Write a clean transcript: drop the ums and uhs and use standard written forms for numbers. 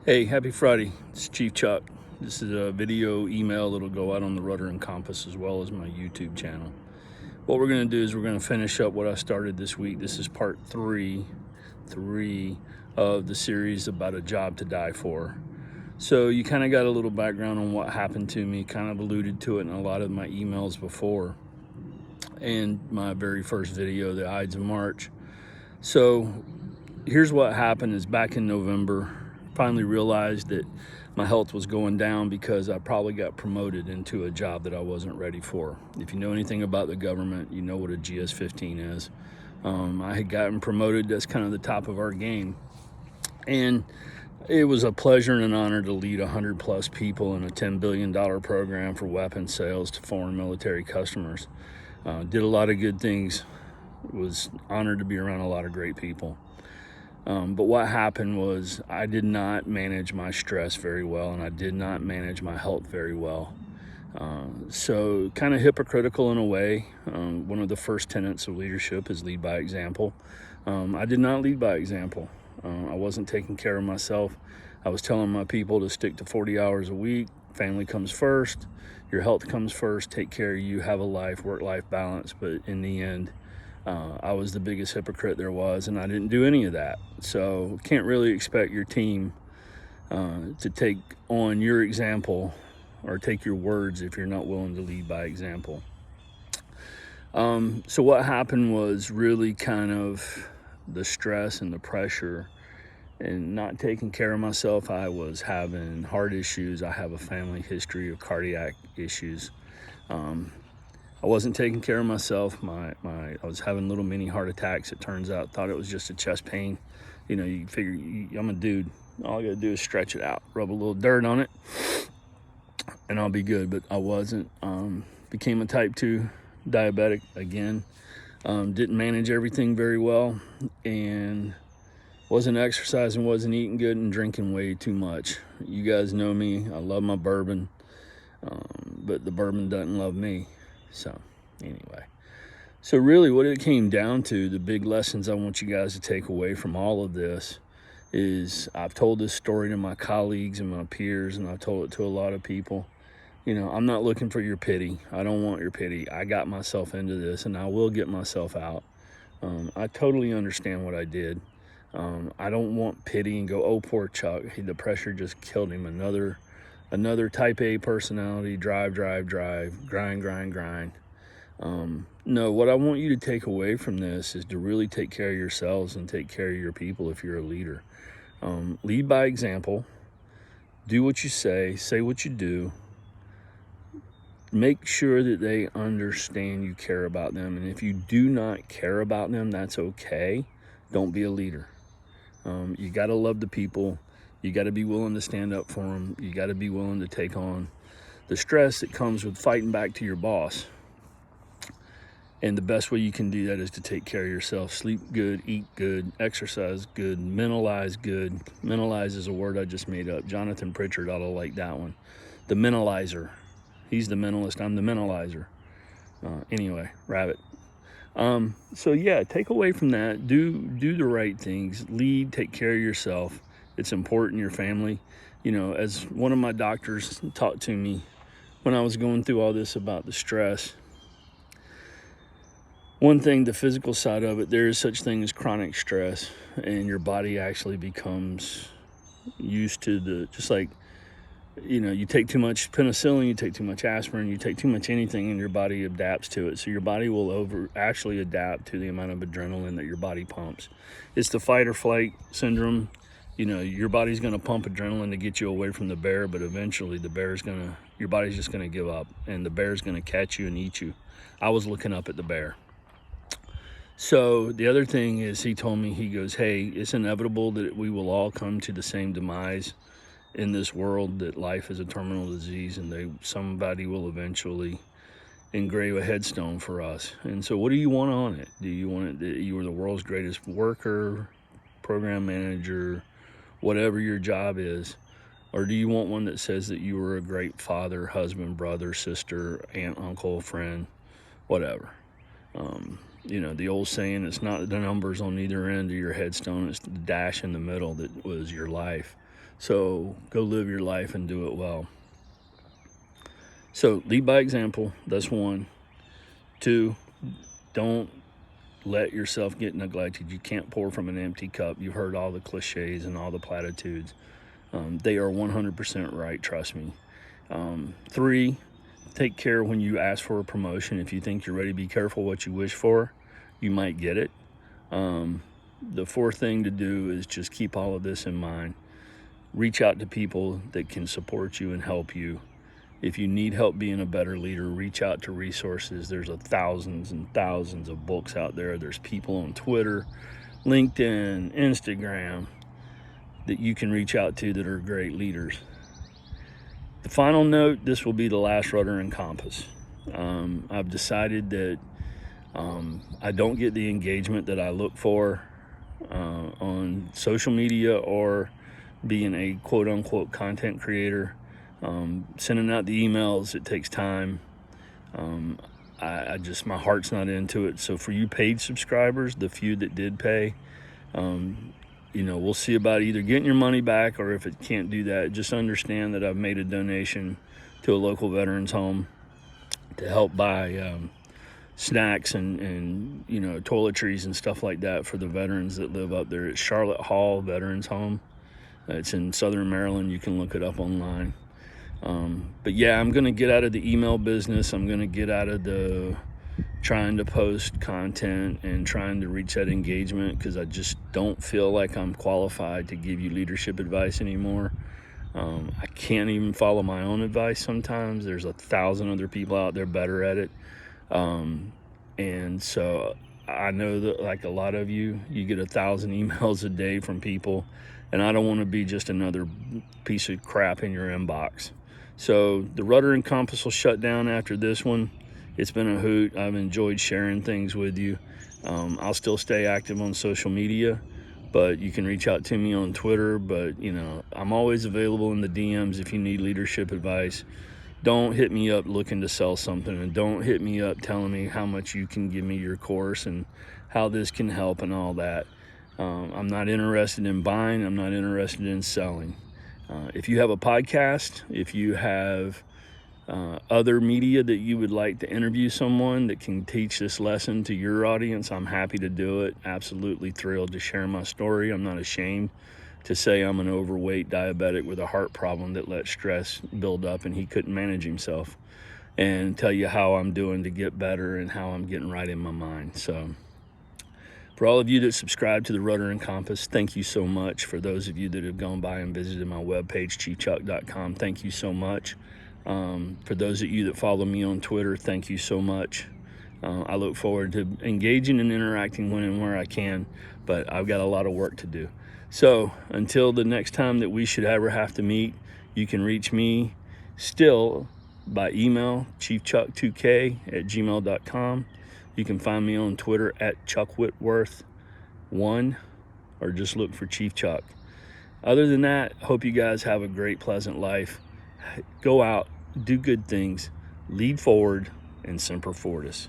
Hey, happy Friday. It's Chief Chuck. This is a video email that'll go out on the Rudder and Compass as well as my YouTube channel. What we're going to do is we're going to finish up what I started this week. This is part three of the series about a job to die for. So you kind of got a little background on what happened to me, kind of alluded to it in a lot of my emails before, and my very first video, the Ides of March. So here's what happened is back in November, finally realized that my health was going down because I probably got promoted into a job that I wasn't ready for. If you know anything about the government, you know what a GS-15 is. I had gotten promoted. That's kind of the top of our game. And it was a pleasure and an honor to lead 100 plus people in a $10 billion program for weapons sales to foreign military customers. Did a lot of good things. Was honored to be around a lot of great people. But what happened was I did not manage my stress very well, and I did not manage my health very well. So kind of hypocritical in a way. One of the first tenets of leadership is lead by example. I did not lead by example. I wasn't taking care of myself. I was telling my people to stick to 40 hours a week. Family comes first. Your health comes first. Take care of you. Have a life, work-life balance. But in the end, I was the biggest hypocrite there was, and I didn't do any of that. So can't really expect your team to take on your example or take your words if you're not willing to lead by example. So what happened was really kind of the stress and the pressure and not taking care of myself. I was having heart issues. I have a family history of cardiac issues. I wasn't taking care of myself. I was having little mini heart attacks. It turns out, thought it was just a chest pain. You know, you figure I'm a dude. All I gotta do is stretch it out, rub a little dirt on it, and I'll be good. But I wasn't. Became a type 2 diabetic again. Didn't manage everything very well, and wasn't exercising, wasn't eating good, and drinking way too much. You guys know me. I love my bourbon, but the bourbon doesn't love me. So anyway, so really what it came down to, the big lessons I want you guys to take away from all of this is I've told this story to my colleagues and my peers, and I've told it to a lot of people. You know, I'm not looking for your pity. I don't want your pity. I got myself into this, and I will get myself out. I totally understand what I did. I don't want pity and go, oh, poor Chuck. The pressure just killed him. Another type A personality, drive, grind. No, what I want you to take away from this is to really take care of yourselves and take care of your people if you're a leader. Lead by example. Do what you say what you do. Make sure that they understand you care about them. And if you do not care about them, that's okay. Don't be a leader. You got to love the people. You got to be willing to stand up for them. You got to be willing to take on the stress that comes with fighting back to your boss. And the best way you can do that is to take care of yourself. Sleep good, eat good, exercise good, mentalize good. Mentalize is a word I just made up. Jonathan Pritchard ought to like that one. The mentalizer. He's the mentalist. I'm the mentalizer. Anyway, rabbit. So yeah, take away from that. Do the right things. Lead, take care of yourself. It's important, your family. You know, as one of my doctors talked to me when I was going through all this about the stress, one thing, the physical side of it, there is such thing as chronic stress, and your body actually becomes used to just like, you know, you take too much penicillin, you take too much aspirin, you take too much anything, and your body adapts to it. So your body will actually adapt to the amount of adrenaline that your body pumps. It's the fight or flight syndrome. You know, your body's going to pump adrenaline to get you away from the bear, but eventually your body's just going to give up, and the bear's going to catch you and eat you. I was looking up at the bear. So the other thing is, he told me, he goes, hey, it's inevitable that we will all come to the same demise in this world, that life is a terminal disease, and somebody will eventually engrave a headstone for us. And so what do you want on it? Do you want it that you were the world's greatest worker, program manager, whatever your job is? Or do you want one that says that you were a great father, husband, brother, sister, aunt, uncle, friend, whatever? You know, the old saying, it's not the numbers on either end of your headstone, it's the dash in the middle that was your life. So go live your life and do it well. So lead by example. That's one. Two, don't let yourself get neglected. You can't pour from an empty cup. You've heard all the cliches and all the platitudes. They are 100% right, trust me. Three, take care when you ask for a promotion. If you think you're ready, be careful what you wish for. You might get it. The fourth thing to do is just keep all of this in mind. Reach out to people that can support you and help you. If you need help being a better leader, reach out to resources. There's thousands and thousands of books out there. There's people on Twitter, LinkedIn, Instagram that you can reach out to that are great leaders. The final note, this will be the last rudder and compass. I've decided that I don't get the engagement that I look for on social media or being a quote-unquote content creator. Sending out the emails, it takes time. I just, my heart's not into it. So for you paid subscribers, the few that did pay, we'll see about either getting your money back, or if it can't do that, just understand that I've made a donation to a local veterans home to help buy snacks and toiletries and stuff like that for the veterans that live up there. It's Charlotte Hall Veterans Home. It's in Southern Maryland. You can look it up online. But yeah, I'm going to get out of the email business. I'm going to get out of the trying to post content and trying to reach that engagement, because I just don't feel like I'm qualified to give you leadership advice anymore. I can't even follow my own advice sometimes. There's 1,000 other people out there better at it. And so I know that, like a lot of you get 1,000 emails a day from people, and I don't want to be just another piece of crap in your inbox. So the rudder and compass will shut down after this one. It's been a hoot. I've enjoyed sharing things with you. I'll still stay active on social media, but you can reach out to me on Twitter. But I'm always available in the DMs if you need leadership advice. Don't hit me up looking to sell something, and don't hit me up telling me how much you can give me your course and how this can help and all that. I'm not interested in buying. I'm not interested in selling. If you have a podcast, if you have other media that you would like to interview someone that can teach this lesson to your audience, I'm happy to do it. Absolutely thrilled to share my story. I'm not ashamed to say I'm an overweight diabetic with a heart problem that let stress build up and he couldn't manage himself, and tell you how I'm doing to get better and how I'm getting right in my mind. So for all of you that subscribe to the Rudder and Compass, thank you so much. For those of you that have gone by and visited my webpage, chiefchuck.com, thank you so much. For those of you that follow me on Twitter, thank you so much. I look forward to engaging and interacting when and where I can, but I've got a lot of work to do. So until the next time that we should ever have to meet, you can reach me still by email, chiefchuck2k@gmail.com. You can find me on Twitter at Chuck Whitworth1, or just look for Chief Chuck. Other than that, hope you guys have a great, pleasant life. Go out, do good things, lead forward, and Semper Fortis.